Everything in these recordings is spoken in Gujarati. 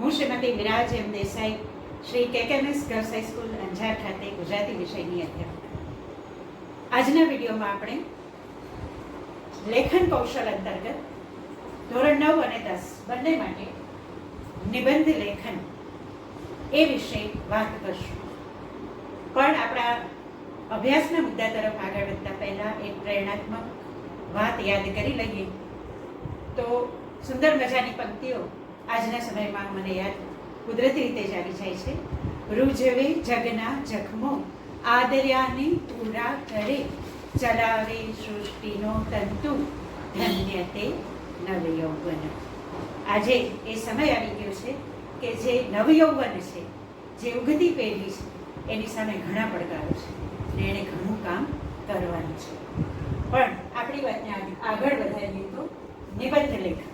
હું શ્રીમતી વિરાજ એમ દેસાઈ, શ્રી કેકેએમએસ ગર્લ્સ હાઈસ્કૂલ અંજાર ખાતે ગુજરાતી વિષયની અધ્યાપક। આજના વિડીયોમાં આપણે લેખન કૌશલ અંતર્ગત ધોરણ 9 અને 10 બંને માટે નિબંધ લેખન એ વિશે વાત કરશું। પણ આપણા અભ્યાસના મુદ્દા તરફ આગળ વધતા પહેલા એક પ્રેરણાત્મક વાત યાદ કરી લઈએ તો સુંદર મજાની પંક્તિઓ આજના સમયમાં મને યાદ કુદરતી રીતે જ આવી જાય છે। રૂજવે જગના જખમો આદર્યાને પૂરા કરે, ચલાવે સૃષ્ટિનો તંતુ, ધન્ય તે નવયૌવન। આજે એ સમય આવી ગયો છે કે જે નવયૌવન છે, જે ઉગતી પેઢી છે, એની સામે ઘણા પડકારો છે ને એને ઘણું કામ કરવાનું છે। પણ આપણી વાતને આગળ વધારીએ તો નિબંધ લેખન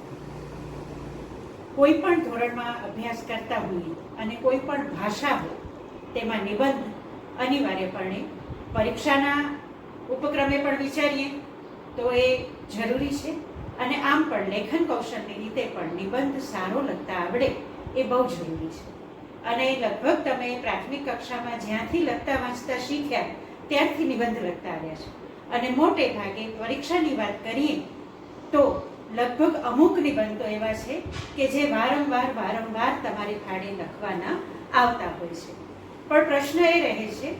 કોઈ પણ ધોરણમાં અભ્યાસ કરતા હોઈએ અને કોઈ પણ ભાષા હોય તેમાં નિબંધ અનિવાર્યપણે પરીક્ષાના ઉપક્રમે પણ વિચારીએ તો એ જરૂરી છે અને આમ પણ લેખન કૌશલની રીતે પણ નિબંધ સારો લખતા આવડે એ બહુ જરૂરી છે। અને લગભગ તમે પ્રાથમિક કક્ષામાં જ્યાંથી લખતા વાંચતા શીખ્યા ત્યારથી નિબંધ લખતા આવ્યા છે અને મોટે ભાગે પરીક્ષાની વાત કરીએ તો લગભગ અમુક નિબંધો એવા છે કે જે વારંવાર તમારી ફાળે લખવાના આવતા હોય છે। પણ પ્રશ્ન એ રહે છે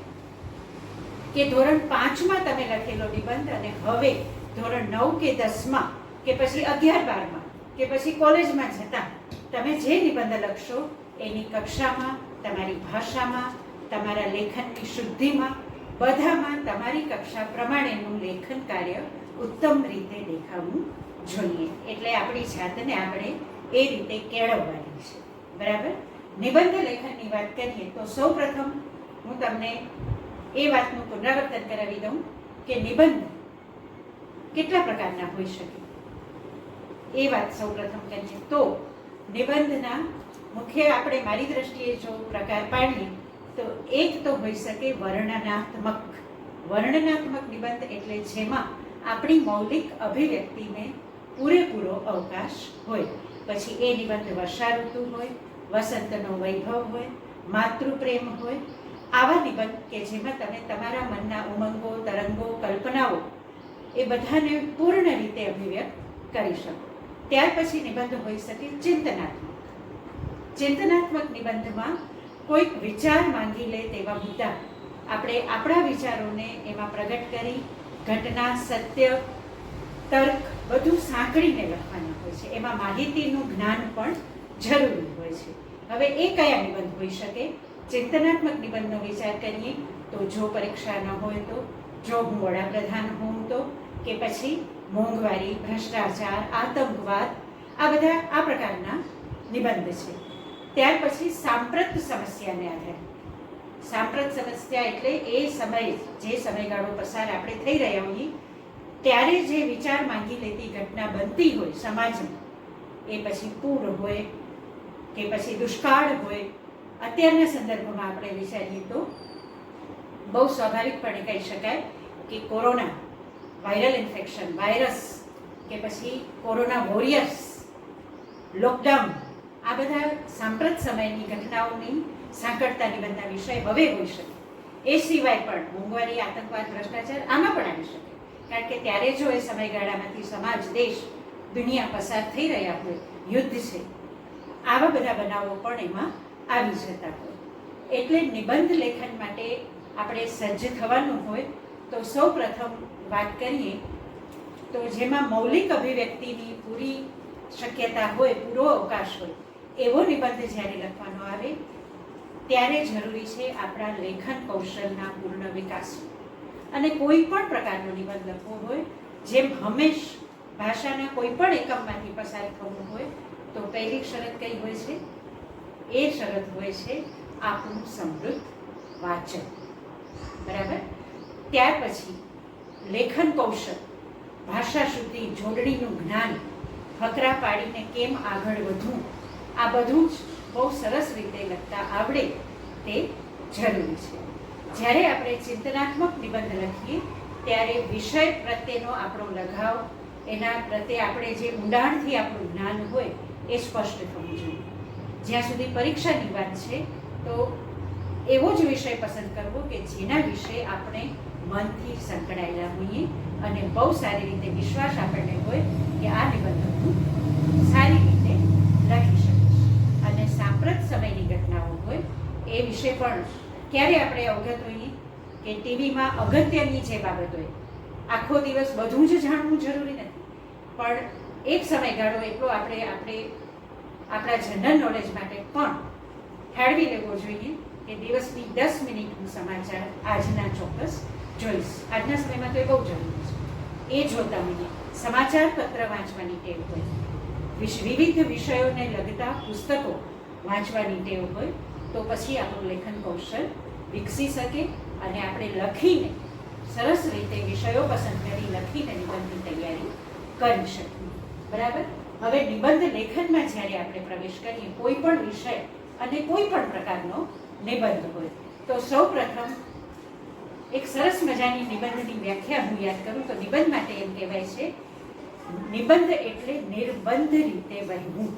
કે ધોરણ 5માં તમે લખેલો નિબંધ અને હવે ધોરણ 9 કે 10માં કે પછી 11-12માં કે પછી કોલેજમાં જતા તમે જે નિબંધ લખશો એની કક્ષામાં, તમારી ભાષામાં, તમારા લેખનની શુદ્ધિમાં, બધામાં તમારી કક્ષા પ્રમાણેનું લેખન કાર્ય ઉત્તમ રીતે દેખાવું જોઈએ। એટલે આપણી જાતને આપણે એ રીતે કેળવવાની છે, બરાબર। નિબંધ લેખનની વાત કરીએ તો સૌપ્રથમ હું તમને એ વાતનું પુનરાવર્તન કરાવી દઉં કે નિબંધ કેટલા પ્રકારના હોઈ શકે એ વાત સૌપ્રથમ કરીએ તો નિબંધના મુખ્ય આપણે મારી દ્રષ્ટિએ જો પ્રકાર પાડીએ તો એક તો હોઈ શકે વર્ણનાત્મક નિબંધ, એટલે જેમાં આપણી મૌલિક અભિવ્યક્તિને પૂરેપૂરો અવકાશ હોય। પછી એ નિબંધ વર્ષાઋતુ હોય, વસંતનો વૈભવ હોય, માતૃપ્રેમ હોય, આવા નિબંધ કે જેમાં તમે તમારા મનના ઉમંગો, તરંગો, કલ્પનાઓ એ બધાને પૂર્ણ રીતે અભિવ્યક્ત કરી શકો। ત્યાર પછી નિબંધ હોઈ શકે ચિંતનાત્મક નિબંધમાં કોઈક વિચાર માંગી લે તેવા મુદ્દા આપણે આપણા વિચારોને એમાં પ્રગટ કરી ઘટના, સત્ય, તર્ક બધું સાંકળીને લખવાના હોય છે। એમાં માહિતીનું જ્ઞાન પણ જરૂરી હોય છે। હવે એ કયા નિબંધ હોઈ શકે? ચિંતનાત્મક નિબંધનો વિચાર કરીએ તો જો પરીક્ષા ન હોય તો, જો હું વડાપ્રધાન હોઉં તો, કે પછી મોંઘવારી, ભ્રષ્ટાચાર, આતંકવાદ, આ બધા આ પ્રકારના નિબંધ છે। ત્યાર પછી સાંપ્રત સમસ્યાને આધારે, સાંપ્રત સમસ્યા એટલે એ સમય, જે સમયગાળો પસાર આપણે થઈ રહ્યા હોઈએ ત્યારે જે વિચાર માંગી લેતી ઘટના બનતી હોય સમાજમાં, એ પછી પૂર હોય કે પછી દુષ્કાળ હોય, અત્યારના સંદર્ભમાં આપણે વિચારીએ તો બહુ સ્વાભાવિકપણે કહી શકાય કે કોરોના વાયરલ ઇન્ફેક્શન, વાયરસ કે પછી કોરોના વોરિયર્સ, લોકડાઉન, આ બધા સાંપ્રત સમયની ઘટનાઓની સાંકળતા નિબંધના વિષય હવે હોઈ શકે। એ સિવાય પણ મોંઘવારી, આતંકવાદ, ભ્રષ્ટાચાર આમાં પણ આવી શકે, કારણ કે ત્યારે જો એ સમયગાળામાંથી સમાજ, દેશ, દુનિયા પસાર થઈ રહ્યા હોય, યુદ્ધ છે, આવા બધા બનાવો પણ એમાં આવી જતા હોય। એટલે નિબંધ લેખન માટે આપણે સજ્જ થવાનું હોય તો સૌ પ્રથમ વાત કરીએ તો જેમાં મૌલિક અભિવ્યક્તિની પૂરી શક્યતા હોય, પૂરો અવકાશ હોય એવો નિબંધ જ્યારે લખવાનો આવે ત્યારે જરૂરી છે આપણા લેખન કૌશલના પૂર્ણ વિકાસ। અને કોઈ પણ પ્રકારનો નિબંધ લખવો હોય, જેમ હંમેશ ભાષાના કોઈ પણ એકમમાંથી પસાર થવું હોય તો પહેલી શરત કઈ હોય છે? એ શરત હોય છે આપણું સમૃદ્ધ વાચન, બરાબર। ત્યાર પછી લેખન કૌશલ, ભાષા શુદ્ધિ, જોડણીનું જ્ઞાન, ફકરા પાડીને કેમ આગળ વધવું, આ બધું જ બહુ સરસ રીતે લખતા આવડે તે જરૂરી છે। જ્યારે આપણે ચિંતનાત્મક નિબંધ લખીએ ત્યારે વિષય પ્રત્યેનો આપણો લગાવ, એના પ્રત્યે આપણે જે ઊંડાણથી આપણું જ્ઞાન હોય એ સ્પષ્ટ થવું જોઈએ। જ્યાં સુધી પરીક્ષાની વાત છે તો એવો જ વિષય પસંદ કરવો કે જેના વિશે આપણે મનથી સંકળાયેલા હોઈએ અને બહુ સારી રીતે વિશ્વાસ આપણને હોય કે આ નિબંધ હું સારી રીતે લખી શકીશ. અને સાંપ્રત સમયની ઘટનાઓ હોય એ વિશે પણ ક્યારે આપણે અવગત હોઈએ કે ટીવીમાં અગત્યની જે બાબત હોય, આખો દિવસ બધું જ જાણવું જરૂરી નથી, પણ એક સમયગાળો એટલો આપણે આપણા જનરલ નોલેજ માટે પણ ફાળવી લેવો જોઈએ કે દિવસની 10 મિનિટ હું સમાચાર આજના ચોક્કસ જોઈશ. આજના સમયમાં તો એ બહુ જરૂરી છે. એ જોતા હોઈએ સમાચાર પત્ર વાંચવાની ટેવ હોય, વિવિધ વિષયોને લગતા પુસ્તકો વાંચવાની ટેવ હોય તો પછી આપણું લેખન કૌશલ વિકસી શકે અને આપણે લખીને સરસ રીતે વિષયો પસંદ કરી લખીને નિબંધની તૈયારી કરી શકીએ. બરાબર. હવે નિબંધ લેખનમાં જ્યારે આપણે પ્રવેશ કરીએ કોઈ પણ વિષય અને કોઈ પણ પ્રકારનો નિબંધ હોય તો સૌ પ્રથમ એક સરસ મજાની નિબંધની વ્યાખ્યા હું યાદ કરું તો નિબંધ માટે એમ કહેવાય છે, નિબંધ એટલે નિર્બંધ રીતે વહેવું.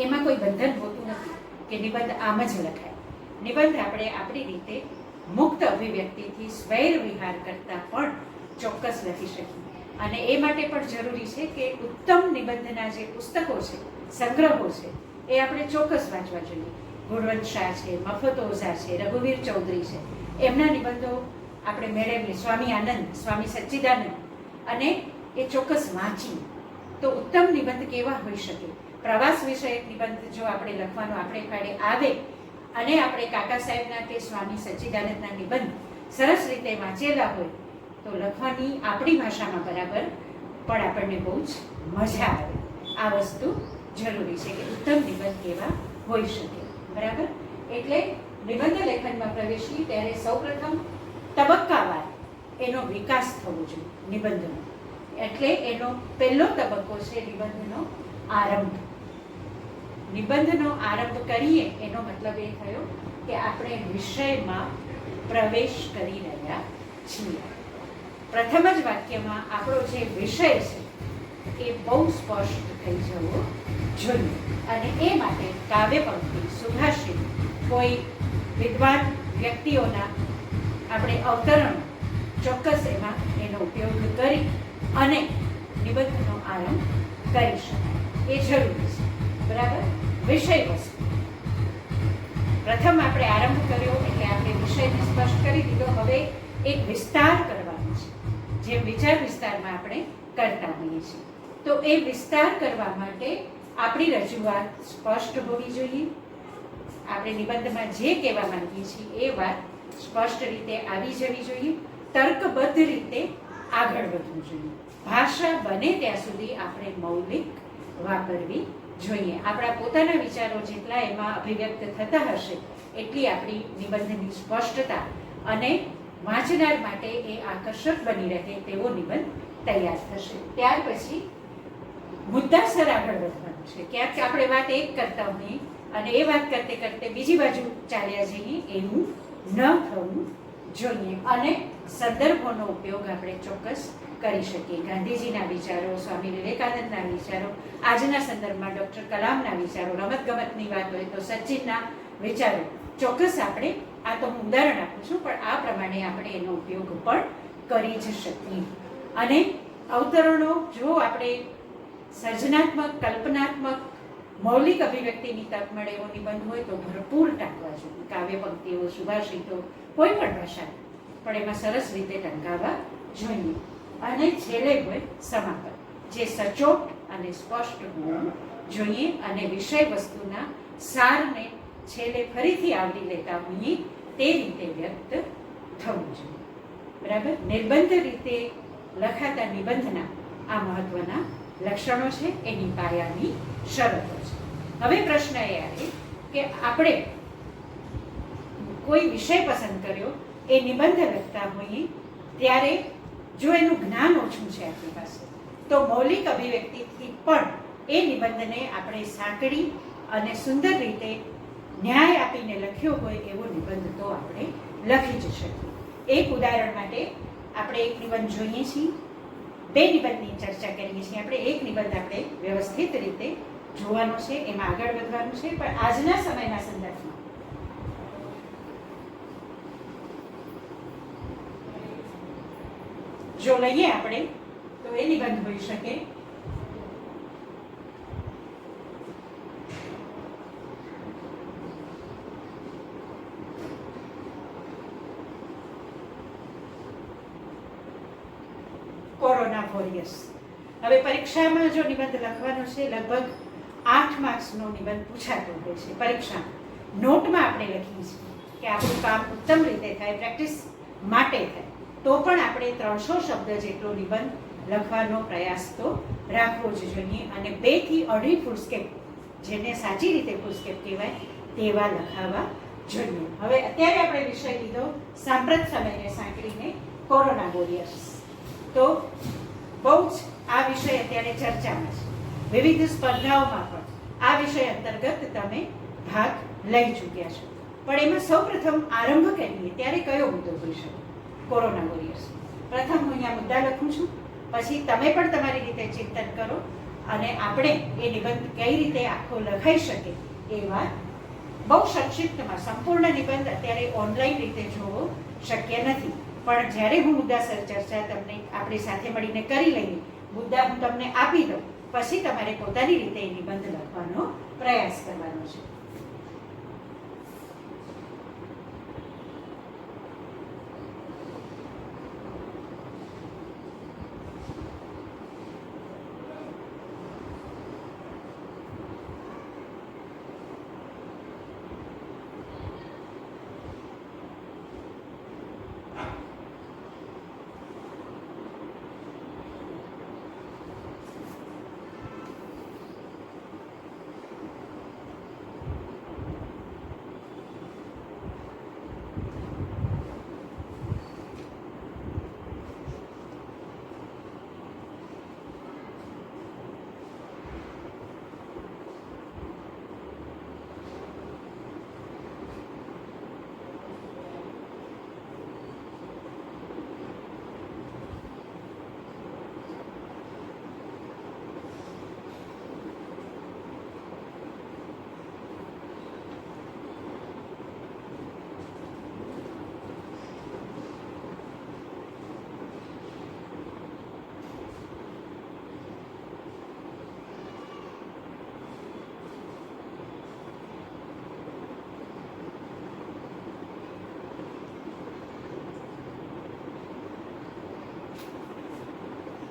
એમાં કોઈ બંધન હોતું નથી કે નિબંધ આમ જ લખાય. નિબંધ આપણે આપણી રીતે મુક્ત અભિવ્યક્તિથી સ્વૈર વિહાર કરતા પણ ચોક્કસ લખી શકીએ. અને એ માટે પણ જરૂરી છે કે ઉત્તમ નિબંધના જે પુસ્તકો છે, સંગ્રહો છે, એ આપણે ચોક્કસ વાંચવા જોઈએ. ગુણવંત શાહ છે, મફત ઓઝા છે, રઘુવીર ચૌધરી છે, એમના નિબંધો આપણે મેળવીએ, સ્વામી આનંદ, સ્વામી સચ્ચિદાનંદ, અને એ ચોક્કસ વાંચીએ તો ઉત્તમ નિબંધ કેવા હોઈ શકે. પ્રવાસ વિષયક નિબંધ જો આપણે લખવાનો આપણે ફાળે આવે અને આપણે કાકા સાહેબના કે સ્વામી સચ્ચિદાનંદના નિબંધ સરસ રીતે વાંચેલા હોય તો લખવાની આપણી ભાષામાં બરાબર પણ આપણને બહુ જ મજા આવે. આ વસ્તુ જરૂરી છે કે ઉત્તમ નિબંધ કેવા હોઈ શકે. બરાબર. એટલે નિબંધ લેખનમાં પ્રવેશી ત્યારે સૌપ્રથમ તબક્કાવાર એનો વિકાસ થવો જોઈએ નિબંધનો. એટલે એનો પહેલો તબક્કો છે નિબંધનો આરંભ. નિબંધનો આરંભ કરીએ એનો મતલબ એ થયો કે આપણે વિષયમાં પ્રવેશ કરી રહ્યા છીએ. પ્રથમ જ વાક્યમાં આપણો જે વિષય છે એ બહુ સ્પષ્ટ થઈ જવો જોઈએ. અને એ માટે કાવ્ય પંક્તિ, સુભાષિત, કોઈ વિદ્વાન વ્યક્તિઓના આપણે અવતરણો ચોક્કસ એમાં એનો ઉપયોગ કરી અને નિબંધનો આરંભ કરી શકાય. એ જરૂરી છે. બરાબર. વિષય વસ્તુ પ્રથમ આપણે આરંભ કર્યો એટલે આપણે વિષયને સ્પષ્ટ કરી દીધો. હવે એક વિસ્તાર કરવાનો છે, જેમ વિચાર વિસ્તારમાં આપણે કરતા હોઈએ છીએ. તો એ વિસ્તાર કરવા માટે આપણી રજૂઆત સ્પષ્ટ હોવી જોઈએ. આપણે નિબંધમાં જે કહેવા માંગીએ છીએ એ વાત સ્પષ્ટ રીતે આવી જવી જોઈએ. તર્કબદ્ધ રીતે આગળ વધવું જોઈએ. ભાષા બને ત્યાં સુધી આપણે મૌલિક વાપરવી જોઈએ. આપણા પોતાના વિચારો જેટલા એમાં અભિવ્યક્ત થતા હશે એટલી આપણી નિબંધની સ્પષ્ટતા અને વાંચનાર માટે એ આકર્ષક બની રહે તેવો નિબંધ તૈયાર થશે. ત્યાર પછી મુદ્દાસર આગળ વધવાનું છે. ક્યાંક આપણે વાત એક કરતા હોઈએ અને એ વાત કરતે કરતે બીજી બાજુ ચાલ્યા જઈએ, એવું ન થવું જોઈએ. અને સંદર્ભોનો ઉપયોગ આપણે ચોક્કસ કરી શકીએ. ગાંધીજીના વિચારો, સ્વામી વિવેકાનંદના વિચારો, આજના સંદર્ભમાં ડૉક્ટર કલામના વિચારો, રમતગમતની વાત હોય તો સચિનના વિચારો, ચોક્કસ આપણે, આ તો હું ઉદાહરણ આપું છું, પણ આ પ્રમાણે આપણે એનો ઉપયોગ પણ કરી જ શકીએ. અને અવતરણો જો આપણે સર્જનાત્મક, કલ્પનાત્મક, મૌલિક અભિવ્યક્તિની તક મળે એવો નિબંધ હોય તો ભરપૂર ટાંકવા જોઈએ. કાવ્ય પંક્તિઓ, સુભાષિતો, કોઈ પણ ભાષા પણ એમાં સરસ રીતે ટંકાવવા જોઈએ. અને છેલ્લે હોય સમાપન, જે સચોટ અને સ્પષ્ટ હોવું જોઈએ અને વિષય વસ્તુના સારને છેલ્લે ફરીથી આવરી લેતા હોઈએ તે રીતે વ્યક્ત થવું જોઈએ. બરાબર. નિર્બંધ રીતે લખાતા નિબંધના આ મહત્વના લક્ષણો છે, એની પાયાની શરતો છે. હવે પ્રશ્ન એ આવે કે આપણે કોઈ વિષય પસંદ કર્યો, એ નિબંધ લખતા હોઈએ ત્યારે જો એનું જ્ઞાન ઓછું છે આપણી પાસે તો મૌલિક અભિવ્યક્તિથી પણ એ નિબંધને આપણે સાંકળી અને સુંદર રીતે ન્યાય આપીને લખ્યો હોય એવો નિબંધ તો આપણે લખી જ શકીએ. એક ઉદાહરણ માટે આપણે એક નિબંધ જોઈએ છીએ, બે નિબંધની ચર્ચા કરીએ છીએ. આપણે એક નિબંધ આપણે વ્યવસ્થિત રીતે જોવાનો છે, એમાં આગળ વધવાનું છે. પણ આજના સમયના સંદર્ભમાં જો લઈએ આપણે તો એ નિબંધ હોઈ શકે કોરોના વોરિયર્સ. હવે પરીક્ષામાં જો નિબંધ લખવાનો છે, લગભગ 8 માર્ક્સનો નિબંધ પૂછાતો હોય છે પરીક્ષા. નોટમાં આપણે લખીએ છીએ કે આપણું કામ ઉત્તમ રીતે થાય, પ્રેક્ટિસ માટે થાય, તો પણ આપણે 300 શબ્દ જેટલો નિબંધ લખવાનો પ્રયાસ તો રાખવો જ જોઈએ. અને 2 થી 2.5 ફૂલસ્કેપ, જેને સાચી રીતે ફૂલસ્કેપ કહેવાય, તેવા લખાવા જોઈએ. હવે અત્યારે આપણે વિષય લીધો સાંપ્રત સમયને સાંકળીને કોરોના વોરિયર્સ. તો બહુ જ આ વિષય અત્યારે ચર્ચામાં છે. વિવિધ સ્પર્ધાઓમાં પણ આ વિષય અંતર્ગત તમે ભાગ લઈ ચૂક્યા છો. પણ એમાં સૌપ્રથમ આરંભ કરીએ ત્યારે કયો મુદ્દો હોઈ શકે? Corona warriors. પ્રથમ હું અહીંયા મુદ્દા લખું છું, પછી તમે પણ તમારી રીતે ચિંતન કરો અને આપણે એ નિબંધ કઈ રીતે આખો લખાઈ શકે એ વાત બહુ સંક્ષિપ્તમાં. સંપૂર્ણ નિબંધ અત્યારે ઓનલાઈન રીતે જોવો શક્ય નથી, પણ જ્યારે હું મુદ્દાસર ચર્ચા તમને આપણી સાથે મળીને કરી લઈએ, મુદ્દા હું તમને આપી દઉં, પછી તમારે પોતાની રીતે એ નિબંધ લખવાનો પ્રયાસ કરવાનો છે.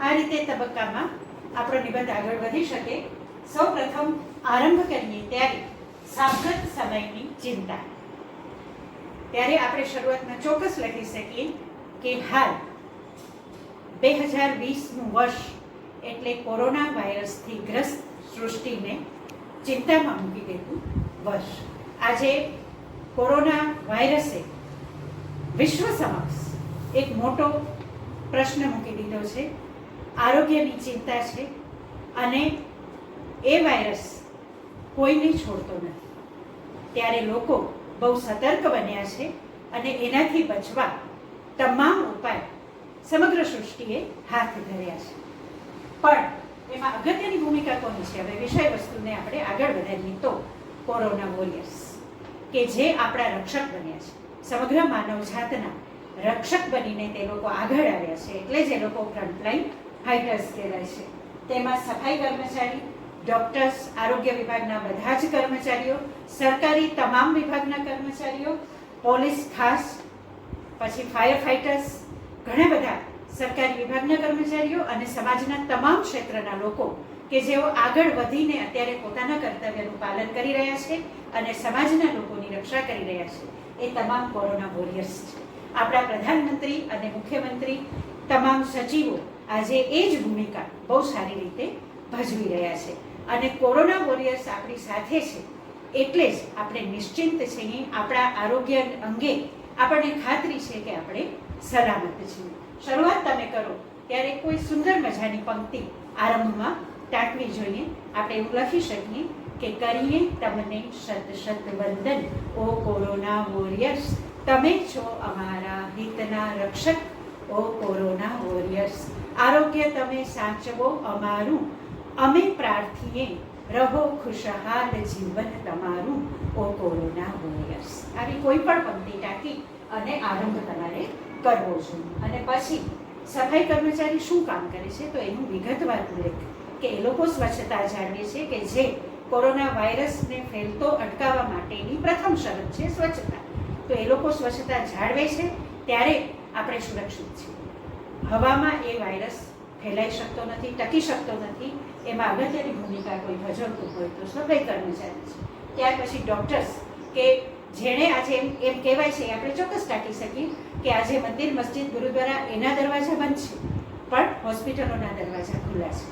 આ રીતે તબક્કામાં આપણો નિબંધ આગળ વધી શકે. સૌ પ્રથમ આરંભ કરીએ ત્યારે સાંપ્રત સમયની ચિંતા. ત્યારે આપણે શરૂઆતમાં ચોક્કસ લખી શકીએ કે હાલ 2020નું વર્ષ એટલે કોરોના વાયરસથી ગ્રસ્ત સૃષ્ટિને ચિંતામાં મૂકી દેતું વર્ષ. આજે કોરોના વાયરસે વિશ્વ સમક્ષ એક મોટો પ્રશ્ન મૂકી દીધો છે. આરોગ્યની ચિંતા છે અને એ વાયરસ કોઈને છોડતો નથી. ત્યારે લોકો બહુ સતર્ક બન્યા છે અને એનાથી બચવા તમામ ઉપાય સમગ્ર સૃષ્ટિએ હાથ ધર્યા છે. પણ એમાં અગત્યની ભૂમિકા કોની છે? હવે વિષય વસ્તુને આપણે આગળ વધારીએ તો કોરોના વોરિયર્સ, કે જે આપણા રક્ષક બન્યા છે, સમગ્ર માનવજાતના રક્ષક બનીને તે લોકો આગળ આવ્યા છે. એટલે જ એ લોકો ફ્રન્ટલાઈન ફાઇટર્સ કહેવાય છે. તેમાં સફાઈ કર્મચારી, ડોક્ટર્સ, આરોગ્ય વિભાગના બધા જ કર્મચારીઓ, સરકારી તમામ વિભાગના કર્મચારીઓ, પોલીસ ખાસ, પછી ફાયર ફાઇટર્સ, ઘણા બધા સરકારી વિભાગના કર્મચારીઓ અને સમાજના તમામ ક્ષેત્રના લોકો કે જેઓ આગળ વધીને અત્યારે પોતાના કર્તવ્યનું પાલન કરી રહ્યા છે અને સમાજના લોકોની રક્ષા કરી રહ્યા છે, એ તમામ કોરોના વોરિયર્સ છે. આપણા પ્રધાનમંત્રી અને મુખ્યમંત્રી, તમામ સચિવો આજે એ જ ભૂમિકા બહુ સારી રીતે ભજવી રહ્યા છે. અને કોરોના વોરિયર્સ આપણી સાથે છે એટલે જ આપણે નિશ્ચિંત છીએ. આપણા આરોગ્ય અંગે આપણને ખાતરી છે કે આપણે સલામત છીએ. શરૂઆત તમે કરો ત્યારે કોઈ સુંદર મજાની પંક્તિ આરંભમાં ટાંકવી જોઈએ. આપણે એવું લખી શકીએ કે કરીએ તમને શત શત વંદન ઓ કોરોના વોરિયર્સ, તમે છો અમારા હિતના રક્ષક ઓ કોરોના વોરિયર્સ. આરોગ્ય તમે સાચવો અમારું, અમે પ્રાર્થીએ રહો ખુશહાલ જીવન તમારું ઓ કોરોના વોરિયર્સ. આવી કોઈ પણ પંક્તિ ટાંકી અને આરંભ તમારે કરવો જોઈએ. અને પછી સફાઈ કર્મચારી શું કામ કરે છે તો એનું વિગતવાર ઉલ્લેખ કે એ લોકો સ્વચ્છતા જાળવે છે કે જે કોરોના વાયરસને ફેલતો અટકાવવા માટેની પ્રથમ શરત છે સ્વચ્છતા. તો એ લોકો સ્વચ્છતા જાળવે છે ત્યારે આપણે સુરક્ષિત છીએ. હવામાં એ વાયરસ ફેલાઈ શકતો નથી, ટકી શકતો નથી. એમાં અગત્યની ભૂમિકા કોઈ ભજવતું હોય તો સફાઈ કર્મચારી છે. ત્યાર પછી ડૉક્ટર્સ કે જેણે આજે એમ કહેવાય છે, આપણે ચોક્કસ ટાંકી શકીએ કે આજે મંદિર, મસ્જિદ, ગુરુદ્વારા એના દરવાજા બંધ છે, પણ હોસ્પિટલોના દરવાજા ખુલ્લા છે.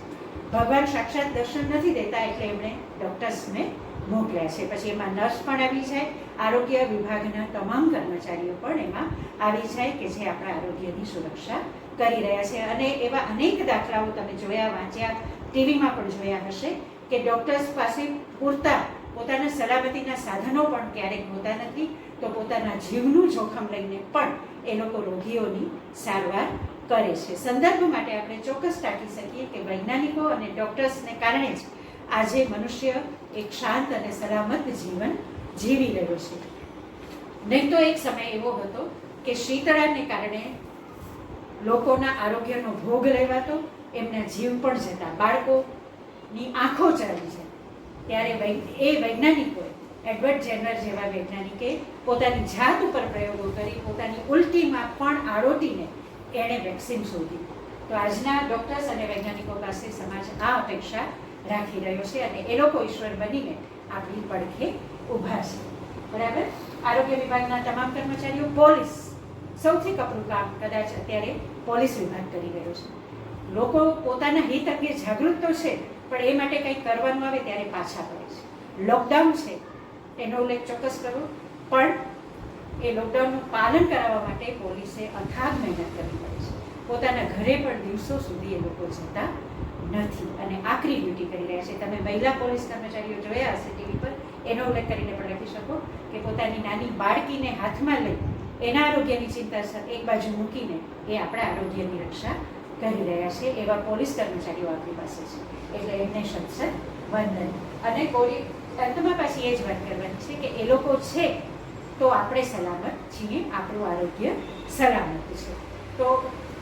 ભગવાન સાક્ષાત દર્શન નથી દેતા એટલે એમણે ડૉક્ટર્સને મોકલ્યા છે. પછી એમાં નર્સ પણ આવી જાય, આરોગ્ય વિભાગના તમામ કર્મચારીઓ પણ એમાં આવી જાય કે જે આપણા આરોગ્યની સુરક્ષા કરી રહ્યા છે. અને એવા અનેક દાખલાઓ તમે જોયા, વાંચ્યા, ટીવીમાં પણ જોયા હશે કે ડૉક્ટર્સ પાસે પૂરતા પોતાના સલામતીના સાધનો પણ ક્યારેક હોતા નથી, તો પોતાના જીવનું જોખમ લઈને પણ એ લોકો રોગીઓની સારવાર કરે છે. સંદર્ભ માટે આપણે ચોક્કસ ટાંકી શકીએ કે વૈજ્ઞાનિકો અને ડૉક્ટર્સને કારણે જ આજે મનુષ્ય એક શાંત અને સલામત જીવન જીવી રહ્યો છે. નહીં તો એક સમય એવો હતો કે શીતળાને કારણે લોકોના આરોગ્યનો ભોગ લેવાતો, એમના જીવ પણ જતા, બાળકોની આંખો ચાલી જાય. ત્યારે એ વૈજ્ઞાનિકોએ, એડવર્ડ જેનર જેવા વૈજ્ઞાનિકે પોતાની જાત ઉપર પ્રયોગો કરી, પોતાની ઉલટીમાં પણ આળોટીને એણે વેક્સિન શોધી. તો આજના ડૉક્ટર્સ અને વૈજ્ઞાનિકો પાસે સમાજ આ અપેક્ષા રાખી રહ્યો છે અને એ લોકો ઈશ્વર બનીને આપણી પડખે ઊભા છે. બરાબર. આરોગ્ય વિભાગના તમામ કર્મચારીઓ, પોલીસ, સૌથી કપરું કામ કદાચ અત્યારે પોલીસ વિભાગ કરી રહ્યો છે. લોકો પોતાના હિત અંગે જાગૃત તો છે, પણ એ માટે કંઈક કરવાનું આવે ત્યારે પાછા પડે છે. લોકડાઉન છે એનો ઉલ્લેખ ચોક્કસ કરો, પણ એ લોકડાઉનનું પાલન કરાવવા માટે પોલીસે અથાગ મહેનત કરવી પડે છે. પોતાના ઘરે પણ દિવસો સુધી એ લોકો જતા નથી અને આકરી ડ્યુટી કરી રહ્યા છે. તમે મહિલા પોલીસ કર્મચારીઓ જોયા હશે ટીવી પર, એનો ઉલ્લેખ કરીને પણ લખી શકો કે પોતાની નાની બાળકીને હાથમાં લઈ એના આરોગ્યની ચિંતા એક બાજુ મૂકીને એ આપણા આરોગ્યની રક્ષા કરી રહ્યા છે. એવા પોલીસ કર્મચારીઓ આપણી પાસે છે, એટલે એમને સત્સર વંદન. અને કોઈ અંતમાં પાછી એ જ વાત કરવાની છે કે એ લોકો છે તો આપણે સલામત છીએ, આપણું આરોગ્ય સલામત છે. તો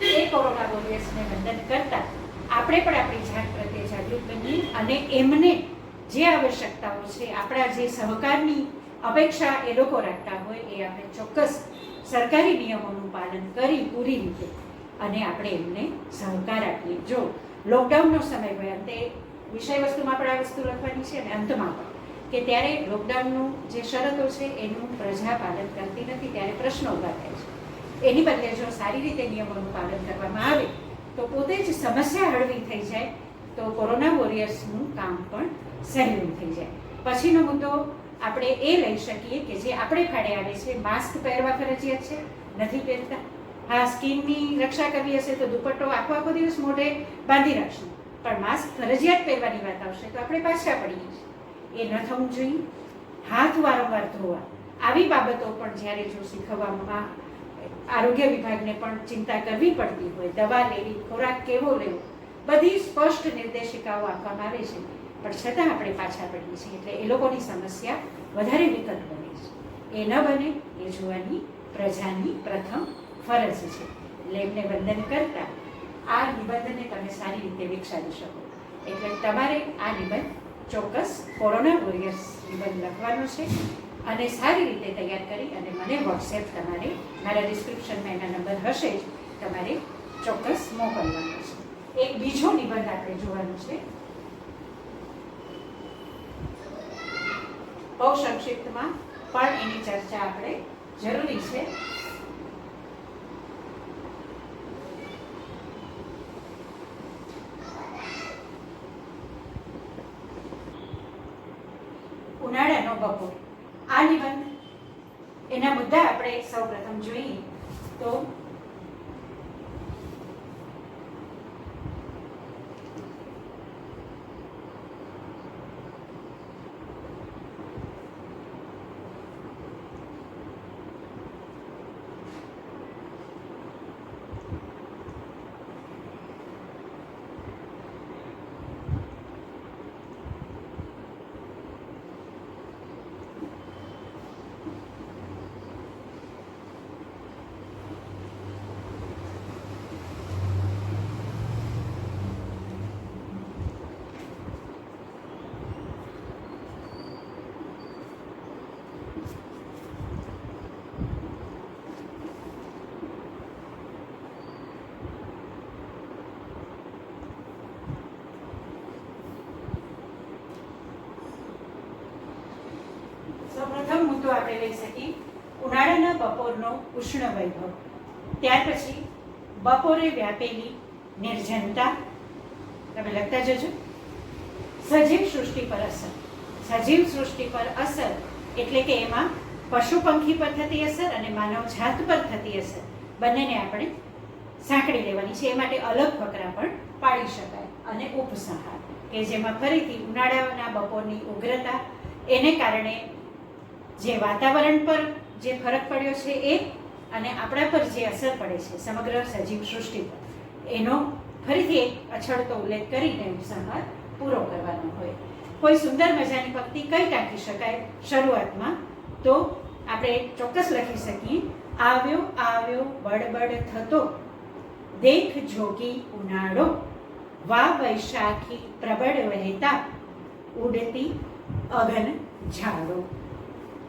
એ કોરોના વોરિયર્સને વંદન કરતા આપણે પણ આપણી જાત પ્રત્યે જાગૃત બનીએ અને એમને જે આવશ્યકતાઓ છે, આપણા જે સહકારની અપેક્ષા એ લોકો રાખતા હોય એ આપણે ચોક્કસ સરકારી નિયમોનું પાલન કરી પૂરી રીતે અને આપણે એમને સહકાર આપીએ. જો લોકડાઉનનો સમય હોય, અંતે વિષય વસ્તુમાં પણ આ વસ્તુ લખવાની છે અને અંતમાં પણ, કે ત્યારે લોકડાઉનનું જે શરતો છે એનું પ્રજા પાલન કરતી નથી, ત્યારે પ્રશ્નો ઊભા થાય છે. એની બદલે જો સારી રીતે નિયમોનું પાલન કરવામાં આવે તો પોતે જ સમસ્યા હળવી થઈ જાય, તો કોરોના વોરિયર્સનું કામ પણ સહેલું થઈ જાય. પછીનો મુદ્દો આપણે એ લઈ શકીએ કે જે આપણે ફાળે આવે છે, માસ્ક પહેરવા ફરજિયાત છે, નથી પહેરતા. હા, સ્કિનની રક્ષા કરવી હશે તો દુપટ્ટો આખો આખો દિવસ મોઢે બાંધી રાખશું, પણ માસ્ક ફરજિયાત પહેરવાની વાત આવશે તો આપણે પાછા પડીએ છીએ. એ ન થવું જોઈએ. હાથ વારંવાર ધોવા, આવી બાબતો પણ જ્યારે જો શીખવવામાં આરોગ્ય વિભાગને પણ ચિંતા કરવી પડતી હોય, દવા લેવી, ખોરાક કેવો લેવો, બધી સ્પષ્ટ નિર્દેશિકાઓ આપવામાં આવે છે, પણ છતાં આપણે પાછા પડીએ છીએ. એટલે એ લોકોની સમસ્યા વધારે વિકટ બને છે. એ ન બને એ જોવાની પ્રજાની પ્રથમ ફરજ છે. એટલે એમને વંદન કરતા આ નિબંધને તમે સારી રીતે વિકસાવી શકો. એટલે તમારે આ નિબંધ ચોક્કસ કોરોના વોરિયર્સ નિબંધ લખવાનો છે અને સારી રીતે તૈયાર કરી અને મને વોટ્સએપ તમારે, મારા ડિસ્ક્રિપ્શનમાં એના નંબર હશે જ, તમારે ચોક્કસ મોકલવાનો છે. એક બીજો નિબંધ આપણે જોવાનો છે, બહુ સંક્ષિપ્તમાં પણ એની ચર્ચા આપણે જરૂરી છે. ઉનાળાનો બપોર. આ નિબંધ, એના મુદ્દા આપણે સૌ પ્રથમ જોઈએ તો સૌપ્રથમ મુદ્દો આપણે લઈ શકીએ ઉનાળાના બપોરનો ઉષ્ણ વૈભવ, ત્યાર પછી બપોરે વ્યાપેલી નિર્જનતા, તમે લખતા જજો. સજીવ સૃષ્ટિ પર અસર. સજીવ સૃષ્ટિ પર અસર એટલે કે એમાં પશુ પંખી પર થતી અસર અને માનવ જાત પર થતી અસર બંનેને આપણે સાંકળી લેવાની છે. એ માટે અલગ ફકરા પણ પાડી શકાય. અને ઉપસંહાર કે જેમાં ફરીથી ઉનાળાના બપોરની ઉગ્રતા, એને કારણે જે વાતાવરણ પર જે ફરક પડ્યો છે એ, અને આપણા પર જે અસર પડે છે સમગ્ર સજીવ સૃષ્ટિ પર, એનો ફરીથી એક અછડતો ઉલ્લેખ કરીને ઉપસંહાર પૂરો કરવાનો હોય. કોઈ સુંદર મજાની પંક્તિ કઈ ટાંકી શકાય શરૂઆતમાં? તો આપણે ચોક્કસ લખી શકીએ, આવ્યો આવ્યો બળબડ થતો, દેખ જોગી ઉનાળો, વા વૈશાખી પ્રબળ વહેતા, ઉડતી અગન ઝાડો.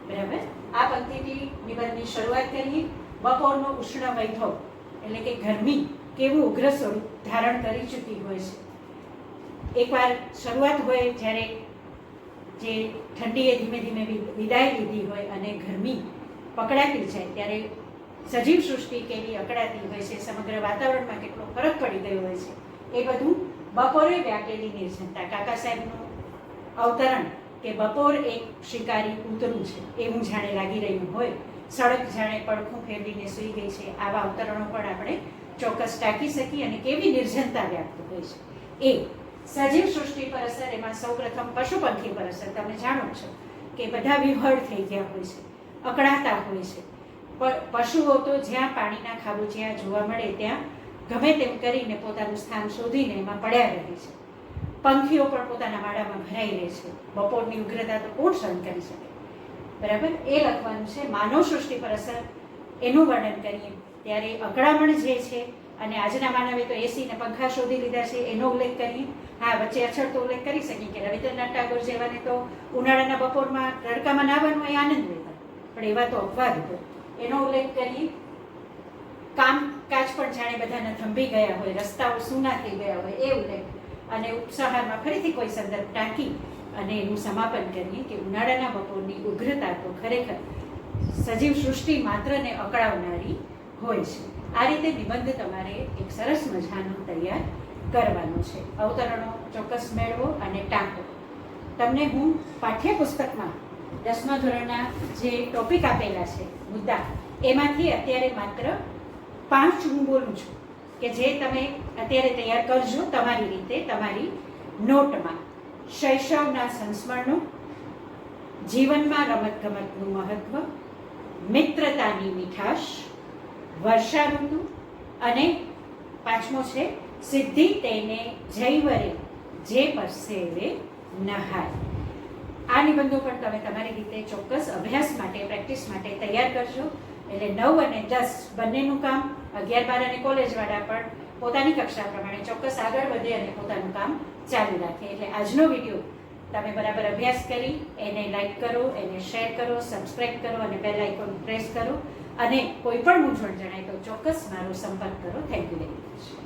બરાબર. આ પંક્તિથી નિબંધની શરૂઆત કરીએ. બપોરનો ઉષ્ણ વૈભવ એટલે કે ગરમી કેવું ઉગ્ર સ્વરૂપ ધારણ કરી ચૂકી હોય છે. એકવાર શરૂઆત હોય જ્યારે જે ઠંડીએ ધીમે ધીમે વિદાય લીધી હોય અને ગરમી પકડાતી જાય, ત્યારે સજીવ સૃષ્ટિ કેવી અકળાતી હોય છે, સમગ્ર વાતાવરણમાં કેટલો ફરક પડી ગયો હોય છે, એ બધું બપોરે વ્યાપેલી નિર્જનતા. કાકા સાહેબનું અવતરણ કે બપોર એક શિકારી કૂતરું છે એવું જાણે લાગી રહ્યું હોય, સડક જાણે પડખું ફેરવીને સૂઈ ગઈ છે, આવા અવતરણો પણ આપણે ચોક્કસ ટાંકી શકીએ. અને કેવી નિર્જનતા વ્યાપ્ત હોય છે એ સજીવ સૃષ્ટિ પર અસર. એમાં સૌપ્રથમ પશુ પંખી પર અસર. તમે જાણો છો કે બધા વિહળ થઈ ગયા હોય છે, અકળાતા હોય છે. પણ પશુઓ તો જ્યાં પાણીના ખાબોચિયા જોવા મળે ત્યાં ગમે તેમ કરીને પોતાનું સ્થાન શોધીને એમાં પડ્યા રહે છે. પંખીઓ પણ પોતાના માળામાં ભરાઈ રહે છે. બપોરની ઉગ્રતા તો કોણ સહન કરી શકે? બરાબર. એ લખવાનું છે. માનવ સૃષ્ટિ પર અસર એનું વર્ણન કરીએ ત્યારે અકળામણ જે છે, અને આજના માનવે તો એસી ને પંખા શોધી લીધા છે, એનો ઉલ્લેખ કરીએ. હા, વચ્ચે અછડતો ઉલ્લેખ કરી શકીએ કે રવિન્દ્રનાથ ટાગોર જેવાને તો ઉનાળાના બપોરમાં તડકામાં નાહવાનું એ આનંદ લેતા, પણ એવા તો અપવાદ હતો. એનો ઉલ્લેખ કરીએ. કામકાજ પણ જાણે બધાના થંભી ગયા હોય, રસ્તાઓ સૂના થઈ ગયા હોય, એ ઉલ્લેખ. અને ઉપસંહારમાં ફરીથી કોઈ સંદર્ભ ટાંકી અને એનું સમાપન કરીએ કે ઉનાળાના બપોરની ઉગ્રતા તો ખરેખર સજીવ સૃષ્ટિ માત્રને અકળાવનારી હોય છે. આ રીતે નિબંધ તમારે એક સરસ મજાનો તૈયાર કરવાનો છે. અવતરણો ચોક્કસ મેળવો અને ટાંકો. તમને હું પાઠ્યપુસ્તકમાં 10મા ધોરણના જે ટોપિક આપેલા છે, મુદ્દા, એમાંથી અત્યારે માત્ર 5 હું બોલું છું કે જે તમે અત્યારે તૈયાર કરજો તમારી રીતે, તમારી નોટમાં. શૈશવના સંસ્મરણો, જીવનમાં રમતગમતનું મહત્વ, મિત્રતાની મીઠાશ, વર્ષા ઋતુ, અને 5મો છે સિદ્ધિ તેને જયવરે જે પરસેવે નહાય. આ નિબંધો પણ તમે તમારી રીતે ચોક્કસ અભ્યાસ માટે, પ્રેક્ટિસ માટે તૈયાર કરજો. એટલે 9 અને 10 બંનેનું કામ, 11, 12 અને કોલેજવાળા પણ પોતાની કક્ષા પ્રમાણે ચોક્કસ આગળ વધે અને પોતાનું કામ ચાલુ રાખે. એટલે આજનો વિડીયો તમે બરાબર અભ્યાસ કરી એને લાઈક કરો, એને શેર કરો, સબસ્ક્રાઈબ કરો અને બેલ આઇકોન પ્રેસ કરો. અને કોઈ પણ મૂંઝવણ જણાય તો ચોક્કસ મારો સંપર્ક કરો. Thank you very much.